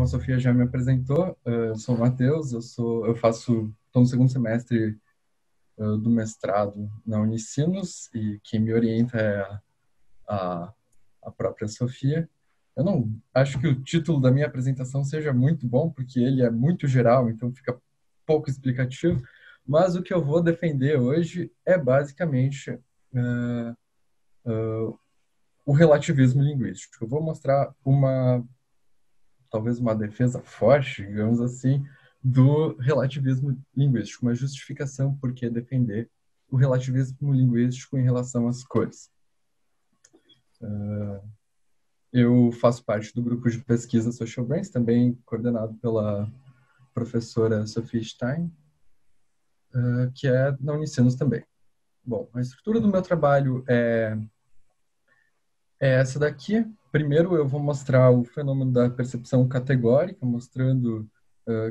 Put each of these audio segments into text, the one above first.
a Sofia já me apresentou, eu sou o Matheus, estou no segundo semestre do mestrado na Unicinos e quem me orienta é a, a própria Sofia. Eu não acho que o título da minha apresentação seja muito bom, porque ele é muito geral, então fica pouco explicativo, mas o que eu vou defender hoje é basicamente o relativismo linguístico. Eu vou mostrar talvez uma defesa forte, digamos assim, do relativismo linguístico, uma justificação por que defender o relativismo linguístico em relação às cores. Eu faço parte do grupo de pesquisa Social Brains, também coordenado pela professora Sophie Stein, que é na Unicinos também. Bom, a estrutura do meu trabalho é essa daqui. Primeiro eu vou mostrar o fenômeno da percepção categórica, mostrando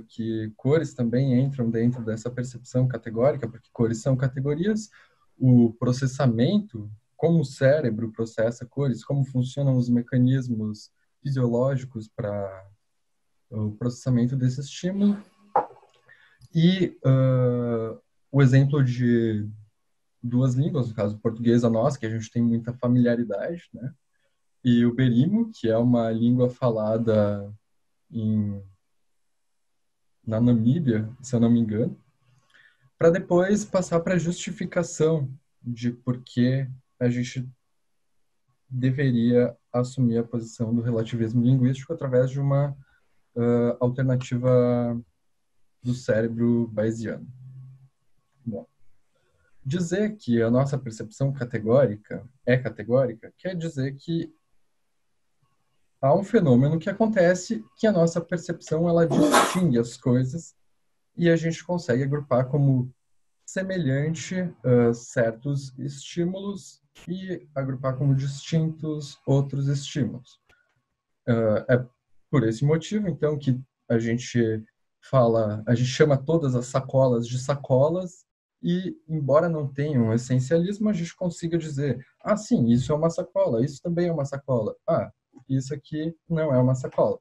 que cores também entram dentro dessa percepção categórica, porque cores são categorias. O processamento, como o cérebro processa cores, como funcionam os mecanismos fisiológicos para o processamento desse estímulo. E o exemplo de duas línguas, no caso o português a nossa, que a gente tem muita familiaridade, né? E o berimo, que é uma língua falada na Namíbia, se eu não me engano, para depois passar para a justificação de por que a gente deveria assumir a posição do relativismo linguístico através de uma alternativa do cérebro bayesiano. Bom, dizer que a nossa percepção categórica é categórica quer dizer que há um fenômeno que acontece que a nossa percepção ela distingue as coisas e a gente consegue agrupar como semelhante certos estímulos e agrupar como distintos outros estímulos. É por esse motivo, então, que a gente chama todas as sacolas de sacolas e, embora não tenha um essencialismo, a gente consiga dizer, sim, isso é uma sacola, isso também é uma sacola, isso aqui não é uma sacola.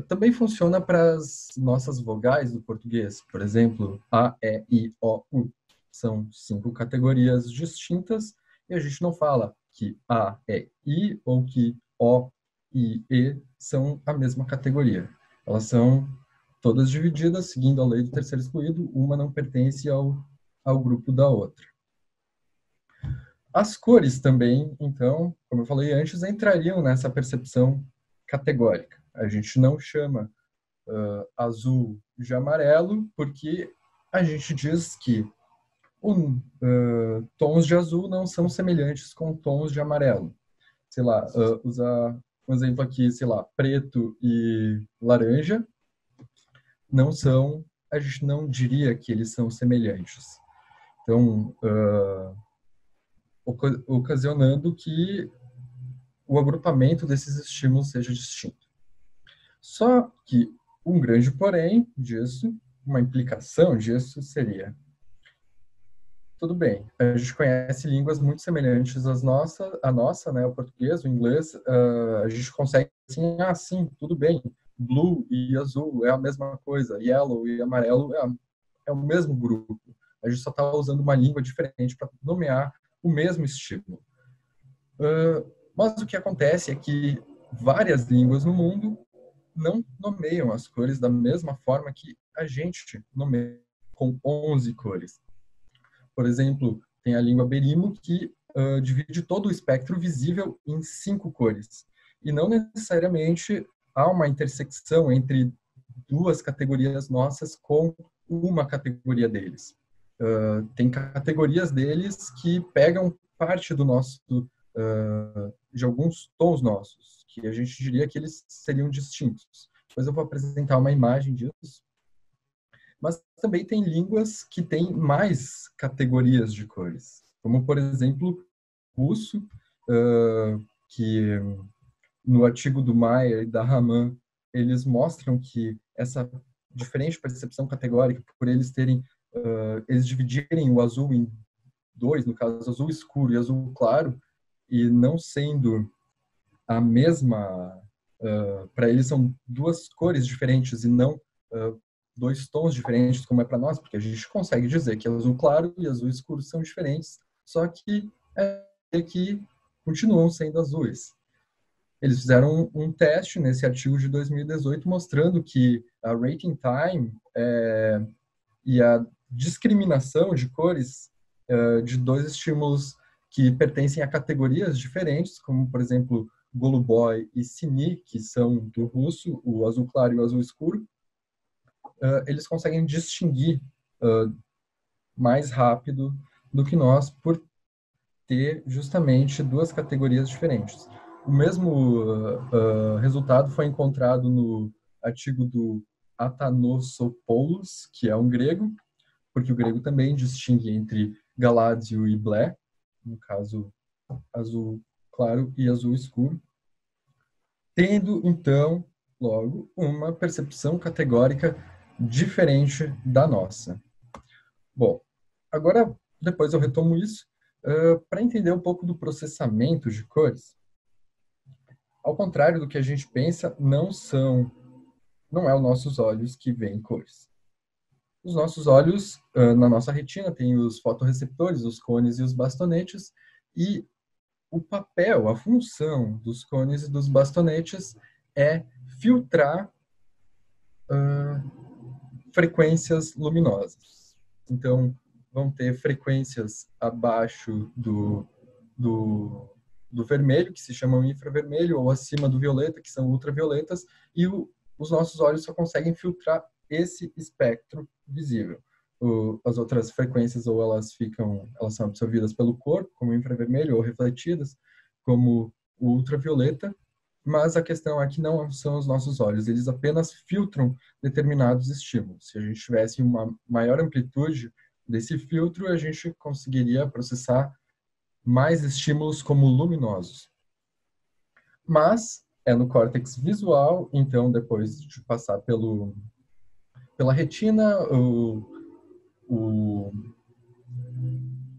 Também funciona para as nossas vogais do português. Por exemplo, A, E, I, O, U. São 5 categorias distintas e a gente não fala que A, E, I ou que O, I, E são a mesma categoria. Elas são todas divididas seguindo a lei do terceiro excluído. Uma não pertence ao grupo da outra. As cores também, então, como eu falei antes, entrariam nessa percepção categórica. A gente não chama azul de amarelo porque a gente diz que tons de azul não são semelhantes com tons de amarelo. Sei lá, usar um exemplo aqui, sei lá, preto e laranja a gente não diria que eles são semelhantes. Então, ocasionando que o agrupamento desses estímulos seja distinto. Só que um grande porém disso, uma implicação disso seria: tudo bem, a gente conhece línguas muito semelhantes à nossa, né, o português, o inglês, a gente consegue assim, sim, tudo bem, blue e azul é a mesma coisa, yellow e amarelo é o mesmo grupo. A gente só está usando uma língua diferente para nomear o mesmo estímulo. Mas o que acontece é que várias línguas no mundo não nomeiam as cores da mesma forma que a gente nomeia, com 11 cores. Por exemplo, tem a língua berimo que divide todo o espectro visível em 5 cores. E não necessariamente há uma intersecção entre duas categorias nossas com uma categoria deles. Tem categorias deles que pegam parte do nosso, de alguns tons nossos, que a gente diria que eles seriam distintos. Depois eu vou apresentar uma imagem disso. Mas também tem línguas que têm mais categorias de cores, como, por exemplo, russo, que no artigo do Mayer e da Raman, eles mostram que essa diferente percepção categórica, por eles dividirem o azul em dois, no caso, azul escuro e azul claro, e não sendo a mesma Para eles são duas cores diferentes e não dois tons diferentes, como é para nós, porque a gente consegue dizer que azul claro e azul escuro são diferentes, só que que continuam sendo azuis. Eles fizeram um teste nesse artigo de 2018 mostrando que a rating time e a discriminação de cores de dois estímulos que pertencem a categorias diferentes, como, por exemplo, Goluboy e Cine, que são do russo, o azul claro e o azul escuro, eles conseguem distinguir mais rápido do que nós por ter justamente duas categorias diferentes. O mesmo resultado foi encontrado no artigo do Athanosopoulos, que é um grego, porque o grego também distingue entre galádzio e blé, no caso azul claro e azul escuro, tendo então logo uma percepção categórica diferente da nossa. Bom, agora depois eu retomo isso para entender um pouco do processamento de cores. Ao contrário do que a gente pensa, não é os nossos olhos que veem cores. Os nossos olhos, na nossa retina, tem os fotorreceptores, os cones e os bastonetes, e o papel, a função dos cones e dos bastonetes é filtrar frequências luminosas. Então, vão ter frequências abaixo do vermelho, que se chamam infravermelho, ou acima do violeta, que são ultravioletas, e os nossos olhos só conseguem filtrar esse espectro visível. As outras frequências ou elas são absorvidas pelo corpo, como infravermelho, ou refletidas, como o ultravioleta, mas a questão é que não são os nossos olhos, eles apenas filtram determinados estímulos. Se a gente tivesse uma maior amplitude desse filtro, a gente conseguiria processar mais estímulos como luminosos. Mas é no córtex visual, então depois de passar pela retina,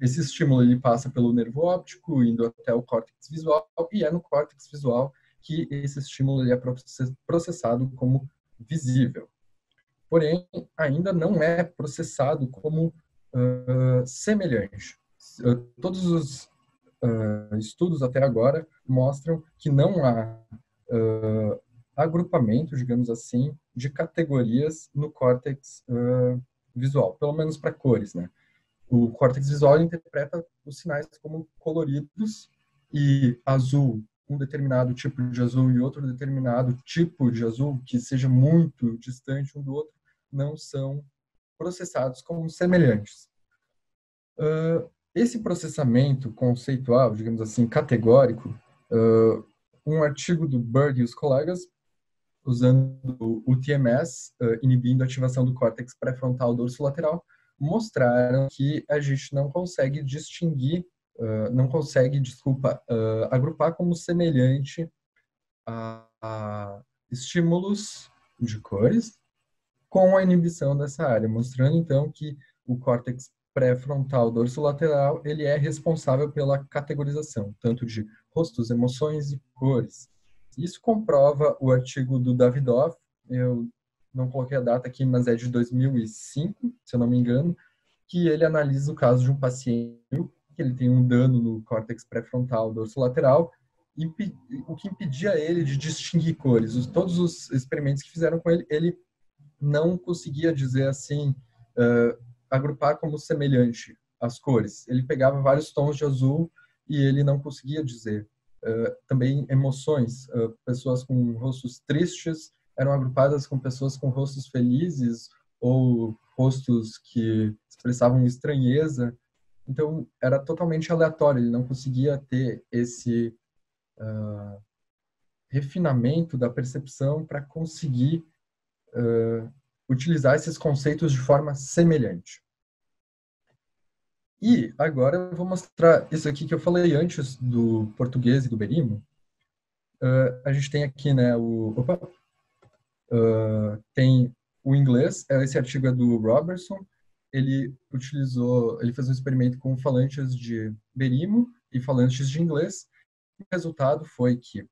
esse estímulo ele passa pelo nervo óptico, indo até o córtex visual, e é no córtex visual que esse estímulo ele é processado como visível. Porém, ainda não é processado como semelhante. Todos os estudos até agora mostram que não há agrupamento, digamos assim, de categorias no córtex visual, pelo menos para cores, né? O córtex visual interpreta os sinais como coloridos e azul, um determinado tipo de azul e outro determinado tipo de azul que seja muito distante um do outro, não são processados como semelhantes. Esse processamento conceitual, digamos assim, categórico, um artigo do Bird e os colegas, usando o TMS, inibindo a ativação do córtex pré-frontal dorsolateral, mostraram que a gente não consegue distinguir, agrupar como semelhante a estímulos de cores com a inibição dessa área, mostrando então que o córtex pré-frontal dorsolateral ele é responsável pela categorização, tanto de rostos, emoções e cores. Isso comprova o artigo do Davidoff, eu não coloquei a data aqui, mas é de 2005, se eu não me engano, que ele analisa o caso de um paciente que ele tem um dano no córtex pré-frontal dorsolateral, o que impedia ele de distinguir cores. Todos os experimentos que fizeram com ele, ele não conseguia dizer assim, agrupar como semelhante as cores. Ele pegava vários tons de azul e ele não conseguia dizer. Também emoções, pessoas com rostos tristes eram agrupadas com pessoas com rostos felizes ou rostos que expressavam estranheza. Então, era totalmente aleatório, ele não conseguia ter esse refinamento da percepção para conseguir utilizar esses conceitos de forma semelhante. E agora eu vou mostrar isso aqui que eu falei antes do português e do berimo. A gente tem aqui, né, tem o inglês, esse artigo é do Robertson, ele fez um experimento com falantes de berimo e falantes de inglês. O resultado foi que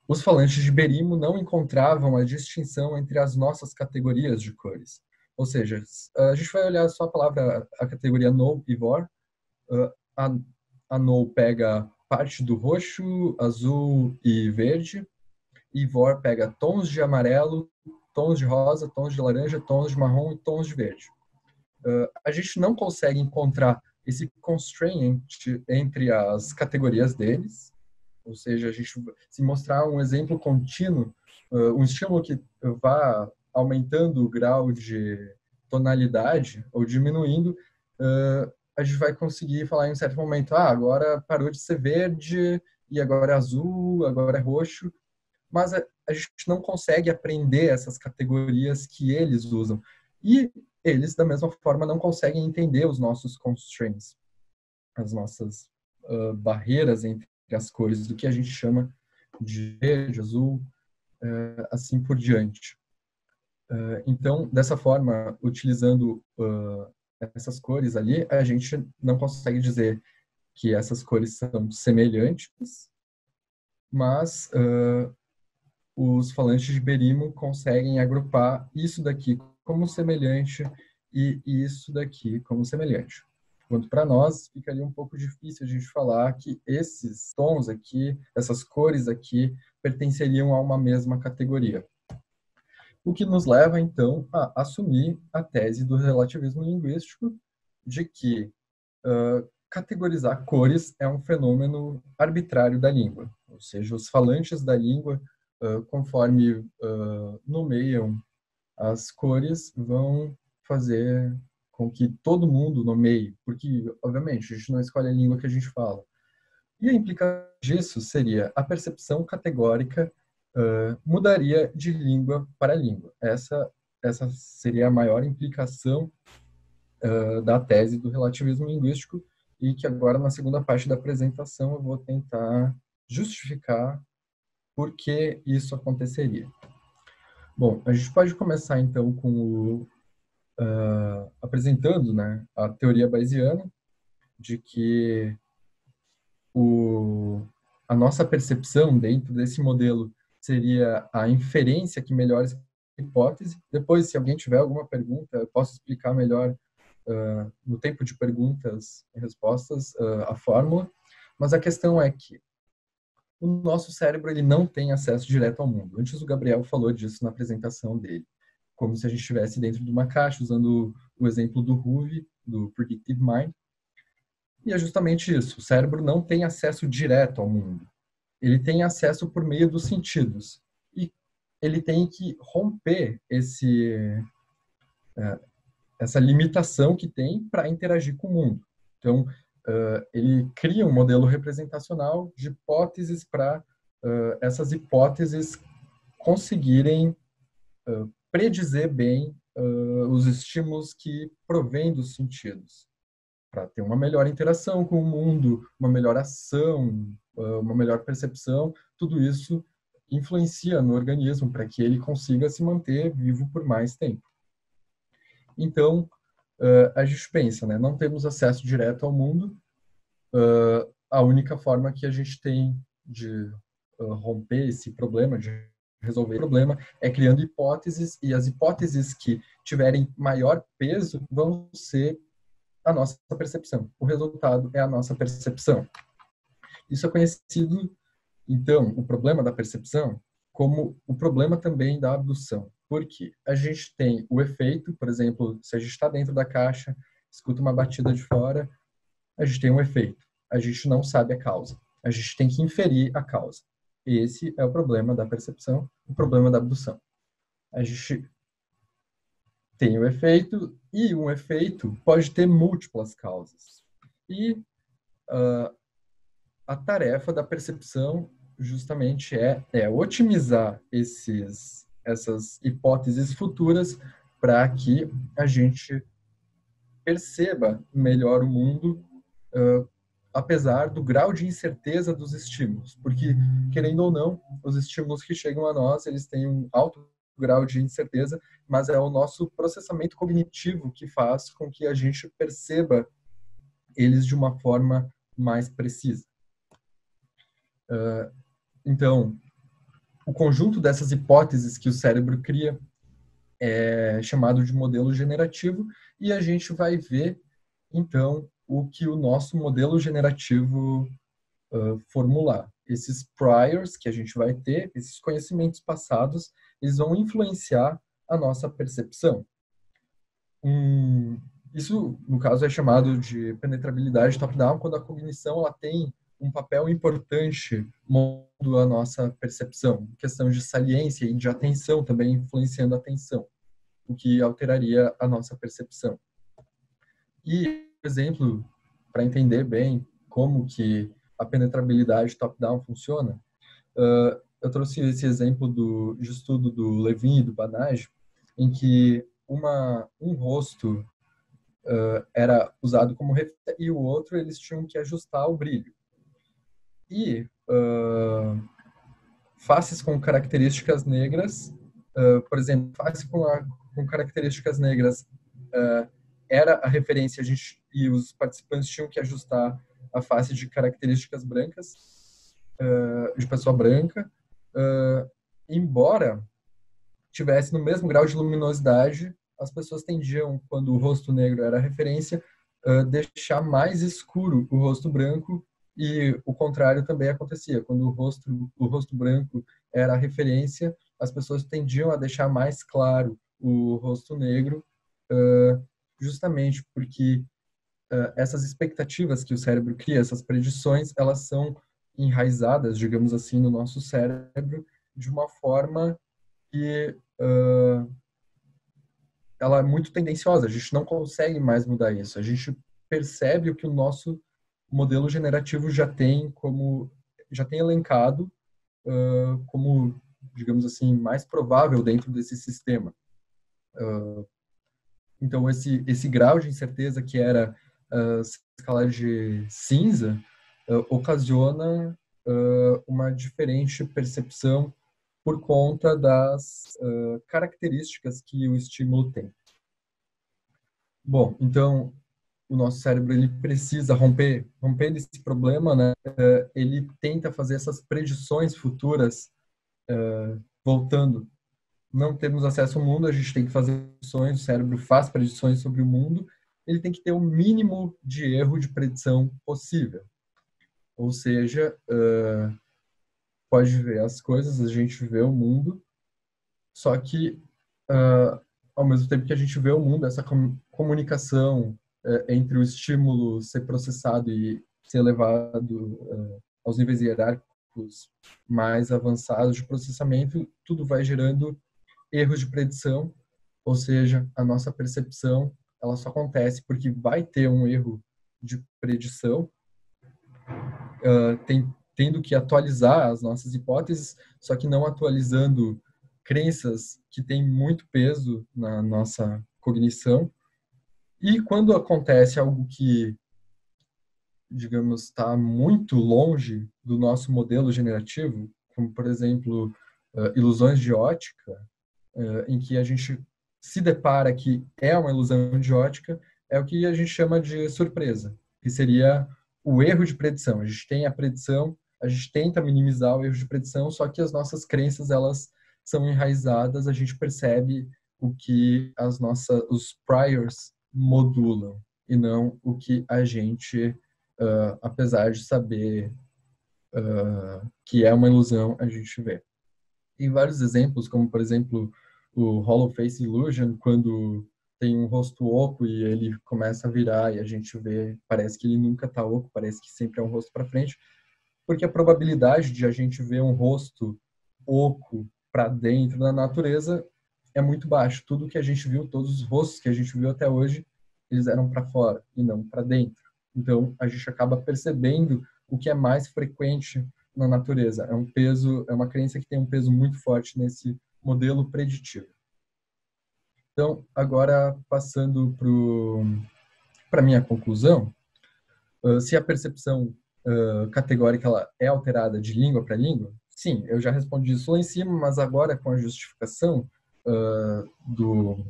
os falantes de Berimo não encontravam a distinção entre as nossas categorias de cores. Ou seja, a gente vai olhar só a palavra, a categoria no e vor. A, a no pega parte do roxo, azul e verde, e vor pega tons de amarelo, tons de rosa, tons de laranja, tons de marrom e tons de verde. A gente não consegue encontrar esse constraint entre as categorias deles, ou seja, a gente se mostrar um exemplo contínuo, um estímulo que vá aumentando o grau de tonalidade ou diminuindo, a gente vai conseguir falar em um certo momento, agora parou de ser verde e agora é azul, agora é roxo, mas a gente não consegue aprender essas categorias que eles usam. E eles, da mesma forma, não conseguem entender os nossos constraints, as nossas barreiras entre as cores, do que a gente chama de verde, azul, assim por diante. Então, dessa forma, utilizando essas cores ali, a gente não consegue dizer que essas cores são semelhantes, mas os falantes de Berimo conseguem agrupar isso daqui como semelhante e isso daqui como semelhante. Quanto para nós, ficaria um pouco difícil a gente falar que esses tons aqui, essas cores aqui, pertenceriam a uma mesma categoria. O que nos leva, então, a assumir a tese do relativismo linguístico de que categorizar cores é um fenômeno arbitrário da língua, ou seja, os falantes da língua, conforme nomeiam as cores, vão fazer com que todo mundo nomeie, porque, obviamente, a gente não escolhe a língua que a gente fala. E a implicação disso seria a percepção categórica mudaria de língua para língua. Essa seria a maior implicação da tese do relativismo linguístico e que agora, na segunda parte da apresentação, eu vou tentar justificar por que isso aconteceria. Bom, a gente pode começar, então, com apresentando, né, a teoria bayesiana de que a nossa percepção dentro desse modelo seria a inferência que melhora a hipótese. Depois, se alguém tiver alguma pergunta, eu posso explicar melhor no tempo de perguntas e respostas a fórmula. Mas a questão é que o nosso cérebro ele não tem acesso direto ao mundo. Antes o Gabriel falou disso na apresentação dele, como se a gente estivesse dentro de uma caixa, usando o exemplo do Ruve, do Predictive Mind. E é justamente isso, o cérebro não tem acesso direto ao mundo. Ele tem acesso por meio dos sentidos. E ele tem que romper essa limitação que tem para interagir com o mundo. Então, ele cria um modelo representacional de hipóteses para essas hipóteses conseguirem predizer bem os estímulos que provêm dos sentidos, para ter uma melhor interação com o mundo, uma melhor ação, uma melhor percepção. Tudo isso influencia no organismo para que ele consiga se manter vivo por mais tempo. Então, a gente pensa, né? Não temos acesso direto ao mundo. A única forma que a gente tem de romper esse problema, de resolver o problema, é criando hipóteses, e as hipóteses que tiverem maior peso vão ser a nossa percepção. O resultado é a nossa percepção. Isso é conhecido, então, o problema da percepção como o problema também da abdução. Porque a gente tem o efeito, por exemplo, se a gente está dentro da caixa, escuta uma batida de fora, a gente tem um efeito. A gente não sabe a causa. A gente tem que inferir a causa. Esse é o problema da percepção, o problema da abdução. A gente tem o efeito, e um efeito pode ter múltiplas causas. E a tarefa da percepção justamente é otimizar essas hipóteses futuras para que a gente perceba melhor o mundo, apesar do grau de incerteza dos estímulos. Porque, querendo ou não, os estímulos que chegam a nós, eles têm um alto grau de incerteza, mas é o nosso processamento cognitivo que faz com que a gente perceba eles de uma forma mais precisa. Então, o conjunto dessas hipóteses que o cérebro cria é chamado de modelo generativo, e a gente vai ver, então, o que o nosso modelo generativo formular. Esses priors que a gente vai ter, esses conhecimentos passados, eles vão influenciar a nossa percepção. Isso, no caso, é chamado de penetrabilidade top-down, quando a cognição ela tem um papel importante moldando a nossa percepção, questão de saliência e de atenção também influenciando a atenção, o que alteraria a nossa percepção. E, por exemplo, para entender bem como que a penetrabilidade top-down funciona, eu trouxe esse exemplo de estudo do Levin e do Banage, em que um rosto era usado como referência e o outro eles tinham que ajustar o brilho. E faces com características negras, por exemplo, face com características negras era a referência, e os participantes tinham que ajustar a face de características brancas, de pessoa branca, embora tivesse no mesmo grau de luminosidade, as pessoas tendiam, quando o rosto negro era a referência, deixar mais escuro o rosto branco, e o contrário também acontecia. Quando o rosto branco era a referência, as pessoas tendiam a deixar mais claro o rosto negro, justamente porque essas expectativas que o cérebro cria, essas predições, elas são enraizadas, digamos assim, no nosso cérebro de uma forma que ela é muito tendenciosa. A gente não consegue mais mudar isso. A gente percebe o que o nosso modelo generativo já tem elencado como, digamos assim, mais provável dentro desse sistema. Então, esse grau de incerteza que era escala de cinza ocasiona uma diferente percepção por conta das características que o estímulo tem. Bom, então o nosso cérebro ele precisa romper esse problema, né? Ele tenta fazer essas predições futuras, voltando. Não temos acesso ao mundo, a gente tem que fazer predições, o cérebro faz predições sobre o mundo, ele tem que ter o mínimo de erro de predição possível. Ou seja, pode ver as coisas, a gente vê o mundo, só que ao mesmo tempo que a gente vê o mundo, essa comunicação entre o estímulo ser processado e ser levado aos níveis hierárquicos mais avançados de processamento, tudo vai gerando erros de predição, ou seja, a nossa percepção ela só acontece porque vai ter um erro de predição, tendo que atualizar as nossas hipóteses, só que não atualizando crenças que têm muito peso na nossa cognição. E quando acontece algo que, digamos, está muito longe do nosso modelo generativo, como, por exemplo, ilusões de ótica, em que a gente se depara que é uma ilusão de ótica, é o que a gente chama de surpresa, que seria o erro de predição. A gente tem a predição, a gente tenta minimizar o erro de predição, só que as nossas crenças, elas são enraizadas, a gente percebe o que os priors modulam, e não o que a gente, apesar de saber que é uma ilusão, a gente vê. Tem vários exemplos, como, por exemplo, o Hollow Face Illusion, quando tem um rosto oco e ele começa a virar e a gente vê, parece que ele nunca está oco, parece que sempre é um rosto para frente, porque a probabilidade de a gente ver um rosto oco para dentro na natureza é muito baixo. Tudo que a gente viu, todos os rostos que a gente viu até hoje, eles eram para fora e não para dentro. Então, a gente acaba percebendo o que é mais frequente na natureza. É uma crença que tem um peso muito forte nesse modelo preditivo. Então, agora passando para minha conclusão, se a percepção categórica ela é alterada de língua para língua, sim, eu já respondi isso lá em cima, mas agora com a justificação do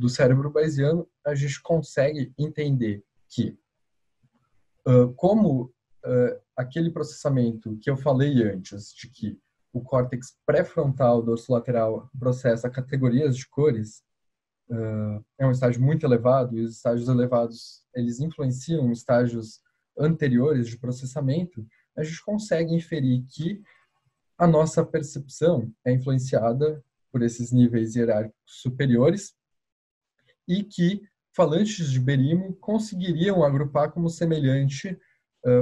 cérebro bayesiano, a gente consegue entender que como aquele processamento que eu falei antes, de que o córtex pré-frontal dorsolateral processa categorias de cores, é um estágio muito elevado, e os estágios elevados, eles influenciam estágios anteriores de processamento, a gente consegue inferir que a nossa percepção é influenciada por esses níveis hierárquicos superiores e que falantes de berimo conseguiriam agrupar como semelhante,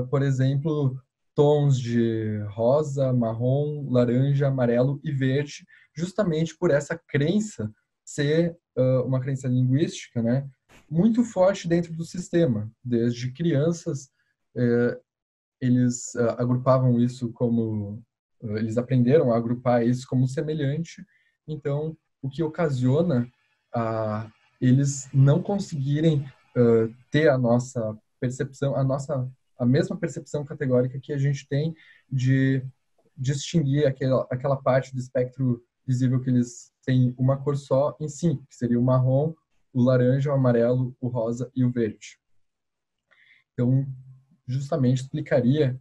por exemplo, tons de rosa, marrom, laranja, amarelo e verde, justamente por essa crença ser uma crença linguística, né, muito forte dentro do sistema. Desde crianças, eles agrupavam isso como eles aprenderam a agrupar isso como semelhante. Então, o que ocasiona a eles não conseguirem ter a nossa percepção, a mesma percepção categórica que a gente tem de distinguir aquela parte do espectro visível que eles têm uma cor só em si, que seria o marrom, o laranja, o amarelo, o rosa e o verde. Então, justamente explicaria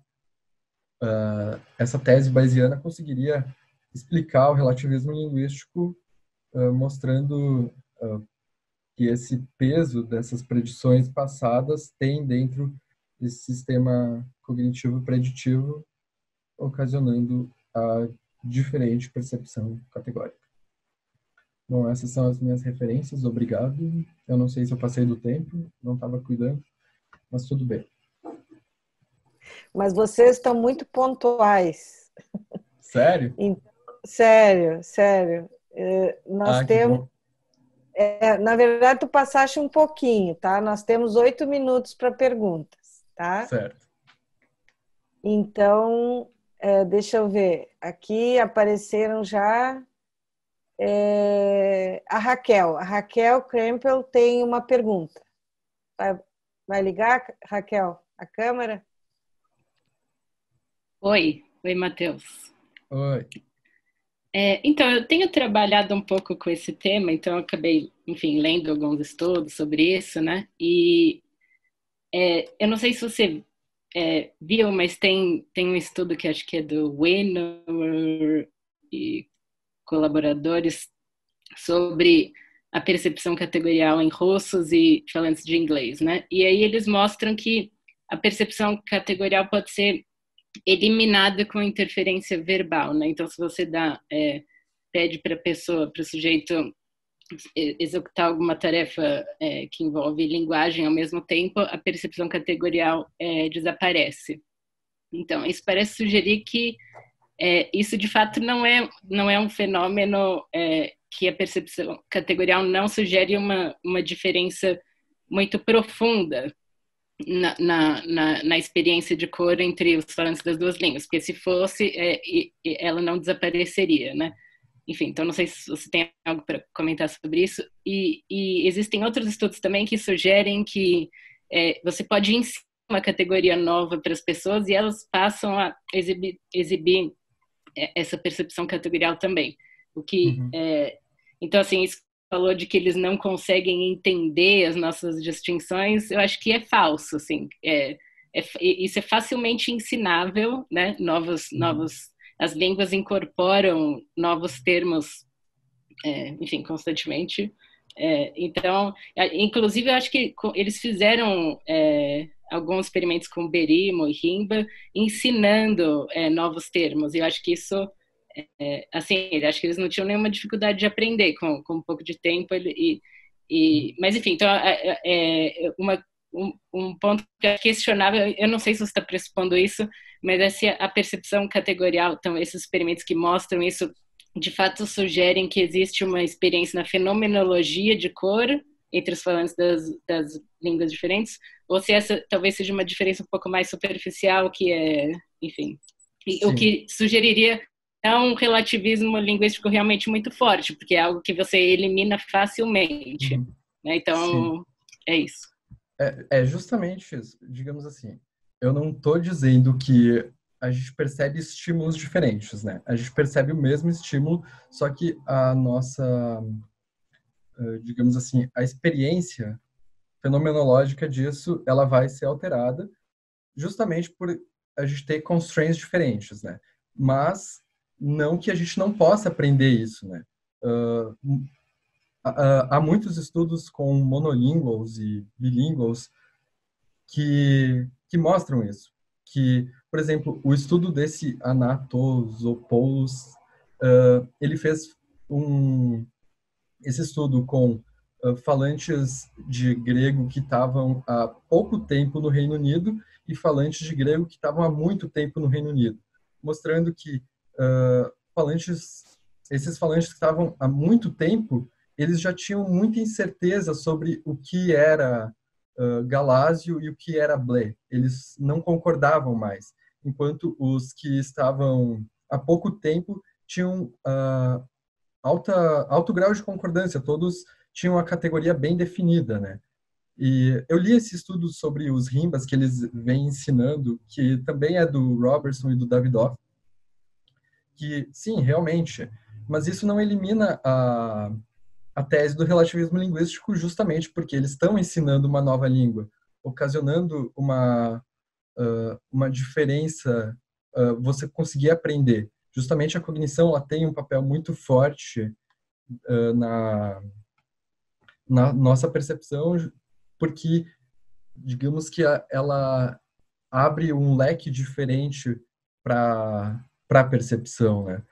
essa tese bayesiana conseguiria explicar o relativismo linguístico, mostrando que esse peso dessas predições passadas tem dentro desse sistema cognitivo preditivo, ocasionando a diferente percepção categórica. Bom, essas são as minhas referências, obrigado. Eu não sei se eu passei do tempo, não estava cuidando, mas tudo bem. Mas vocês estão muito pontuais. Sério? Sério, sério. Nós Que temos... bom. na verdade, tu passaste um pouquinho, tá? Nós temos 8 minutos para perguntas, tá? Certo. Então, deixa eu ver. Aqui apareceram já a Raquel. A Raquel Krempel tem uma pergunta. Vai ligar, Raquel, a câmera? Oi, Matheus. Oi. Então, eu tenho trabalhado um pouco com esse tema, então eu acabei, enfim, lendo alguns estudos sobre isso, né? E eu não sei se você viu, mas tem um estudo que acho que é do Wiener e colaboradores sobre a percepção categorial em russos e falantes de inglês, né? E aí eles mostram que a percepção categorial pode ser eliminada com interferência verbal, né? Então, se você pede para a pessoa, para o sujeito executar alguma tarefa que envolve linguagem ao mesmo tempo, a percepção categorial desaparece. Então, isso parece sugerir que isso de fato não é um fenômeno que a percepção categorial não sugere uma diferença muito profunda na experiência de cor entre os falantes das duas línguas, porque se fosse, ela não desapareceria, né? Enfim, então não sei se você tem algo para comentar sobre isso. E existem outros estudos também que sugerem que você pode ensinar uma categoria nova para as pessoas e elas passam a exibir essa percepção categorial também. O que, então, assim, isso falou de que eles não conseguem entender as nossas distinções, eu acho que é falso, assim. Isso é facilmente ensinável, né? As línguas incorporam novos termos, enfim, constantemente. Então, inclusive, eu acho que eles fizeram alguns experimentos com Berimo e Rimba, ensinando novos termos. E eu acho que isso, assim, eu acho que eles não tinham nenhuma dificuldade de aprender com um pouco de tempo. Mas, enfim, então, um ponto que é questionável, eu não sei se você está pressupondo isso, mas é se a percepção categorial, então, esses experimentos que mostram isso, de fato sugerem que existe uma experiência na fenomenologia de cor entre os falantes das línguas diferentes, ou se essa talvez seja uma diferença um pouco mais superficial, que enfim, o que sugeriria um relativismo linguístico realmente muito forte, porque é algo que você elimina facilmente. Né? Então, é isso. É justamente isso. Digamos assim, eu não estou dizendo que a gente percebe estímulos diferentes, né? A gente percebe o mesmo estímulo, só que a nossa, digamos assim, a experiência fenomenológica disso, ela vai ser alterada justamente por a gente ter constraints diferentes, né? Mas não que a gente não possa aprender isso, né? Há muitos estudos com monolinguals e bilinguals que mostram isso. Que, por exemplo, o estudo desse Anatosopoulos, ele fez esse estudo com falantes de grego que estavam há pouco tempo no Reino Unido e falantes de grego que estavam há muito tempo no Reino Unido, mostrando que esses falantes que estavam há muito tempo, eles já tinham muita incerteza sobre o que era Galásio e o que era Blé. Eles não concordavam mais, enquanto os que estavam há pouco tempo tinham alto grau de concordância, todos tinham a categoria bem definida, né? E eu li esse estudo sobre os rimbas que eles vêm ensinando, que também é do Robertson e do Davidoff, que, sim, realmente, mas isso não elimina a tese do relativismo linguístico justamente porque eles estão ensinando uma nova língua, ocasionando uma diferença, você conseguir aprender. Justamente a cognição ela tem um papel muito forte na nossa percepção, porque, digamos que ela abre um leque diferente para a percepção, né?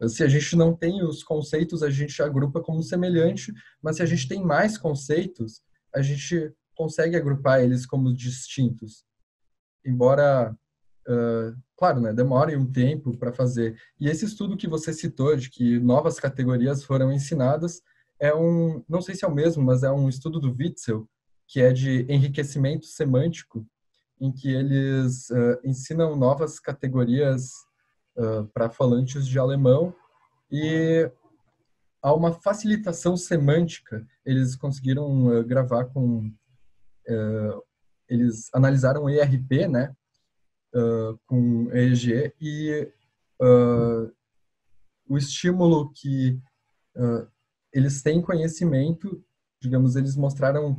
Se a gente não tem os conceitos, a gente agrupa como semelhante, mas se a gente tem mais conceitos, a gente consegue agrupar eles como distintos. Embora, claro, né, demore um tempo para fazer. E esse estudo que você citou, de que novas categorias foram ensinadas, não sei se é o mesmo, mas é um estudo do Witzel, que é de enriquecimento semântico, em que eles ensinam novas categorias para falantes de alemão e há uma facilitação semântica. Eles conseguiram gravar eles analisaram o ERP, né, com EEG e o estímulo que eles têm conhecimento, digamos, eles mostraram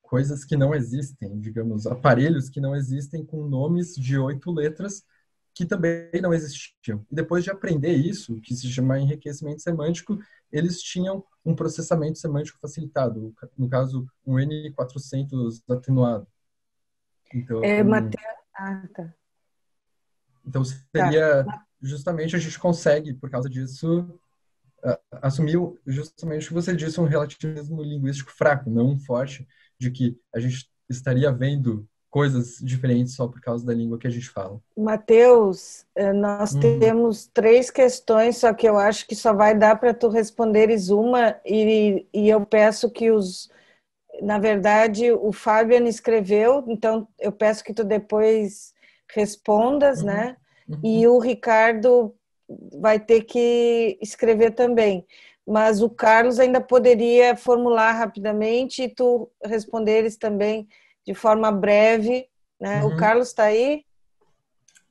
coisas que não existem, digamos, aparelhos que não existem com nomes de 8 letras que também não existiam. E depois de aprender isso, que se chama enriquecimento semântico, eles tinham um processamento semântico facilitado, no caso, um N400 atenuado. Então, Tá. então seria justamente a gente consegue, por causa disso, assumir justamente o que você disse, um relativismo linguístico fraco, não forte, de que a gente estaria vendo coisas diferentes só por causa da língua que a gente fala. Mateus, nós temos 3 questões, só que eu acho que só vai dar para tu responderes uma e eu peço que na verdade, o Fabian escreveu, então eu peço que tu depois respondas, né? E o Ricardo vai ter que escrever também. Mas o Carlos ainda poderia formular rapidamente e tu responderes também de forma breve, né? O Carlos está aí?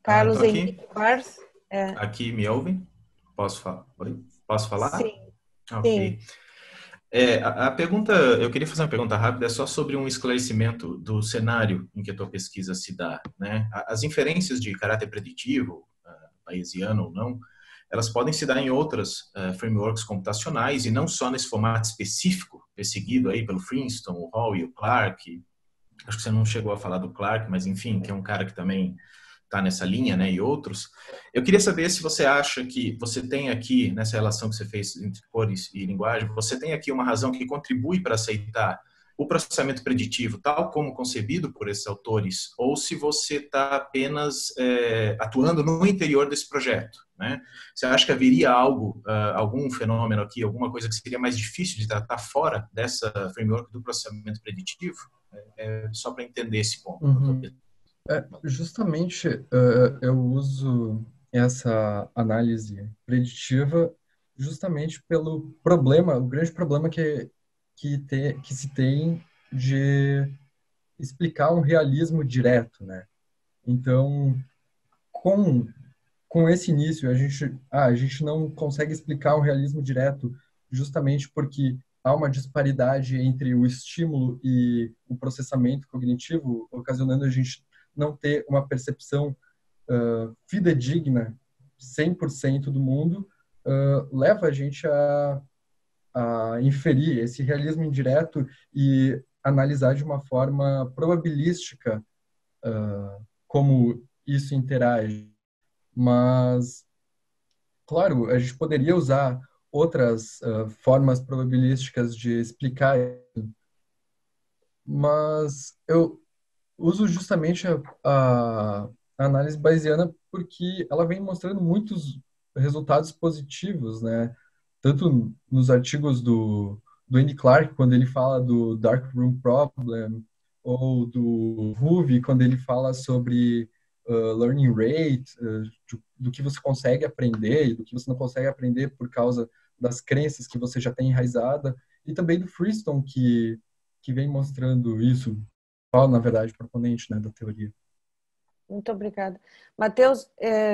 Carlos Henrique Pars? Aqui me ouvem? Posso falar? Oi? Posso falar? Sim. Ok. Sim. A pergunta, eu queria fazer uma pergunta rápida, é só sobre um esclarecimento do cenário em que a tua pesquisa se dá, né? As inferências de caráter preditivo, bayesiano ou não, elas podem se dar em outras frameworks computacionais e não só nesse formato específico, perseguido aí pelo Princeton, o Hall e o Clark. Acho que você não chegou a falar do Clark, mas enfim, que é um cara que também está nessa linha, né, e outros. Eu queria saber se você acha que você tem aqui, nessa relação que você fez entre cores e linguagem, você tem aqui uma razão que contribui para aceitar o processamento preditivo tal como concebido por esses autores, ou se você está apenas atuando no interior desse projeto, né? Você acha que haveria algum fenômeno aqui, alguma coisa que seria mais difícil de tratar fora dessa framework do processamento preditivo? Só para entender esse ponto. Justamente, eu uso essa análise preditiva justamente pelo problema, o grande problema que se tem de explicar um realismo direto, né? Então, com esse início, a gente não consegue explicar um realismo direto justamente porque há uma disparidade entre o estímulo e o processamento cognitivo, ocasionando a gente não ter uma percepção fidedigna 100% do mundo, leva a gente a inferir esse realismo indireto e analisar de uma forma probabilística como isso interage. Mas, claro, a gente poderia usar outras formas probabilísticas de explicar isso, mas eu uso justamente a análise bayesiana porque ela vem mostrando muitos resultados positivos, né? Tanto nos artigos do Andy Clark, quando ele fala do Dark Room Problem, ou do Hoovey, quando ele fala sobre learning rate, do que você consegue aprender e do que você não consegue aprender por causa das crenças que você já tem enraizada, e também do Freestone, que vem mostrando isso, na verdade, proponente, né, da teoria. Muito obrigada. Matheus,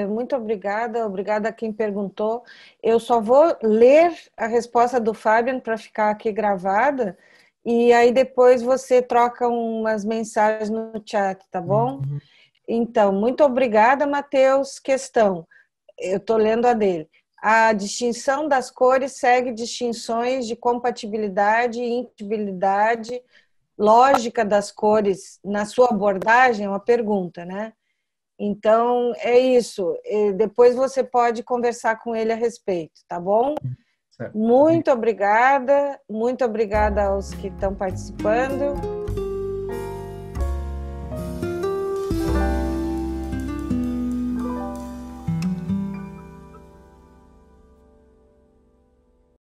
muito obrigada. Obrigada a quem perguntou. Eu só vou ler a resposta do Fabian para ficar aqui gravada, e aí depois você troca umas mensagens no chat, tá bom? Uhum. Então, muito obrigada, Matheus. Questão, eu estou lendo a dele. A distinção das cores segue distinções de compatibilidade e incompatibilidade lógica das cores na sua abordagem? É uma pergunta, né? Então, é isso. E depois você pode conversar com ele a respeito, tá bom? Certo. Muito obrigada aos que estão participando.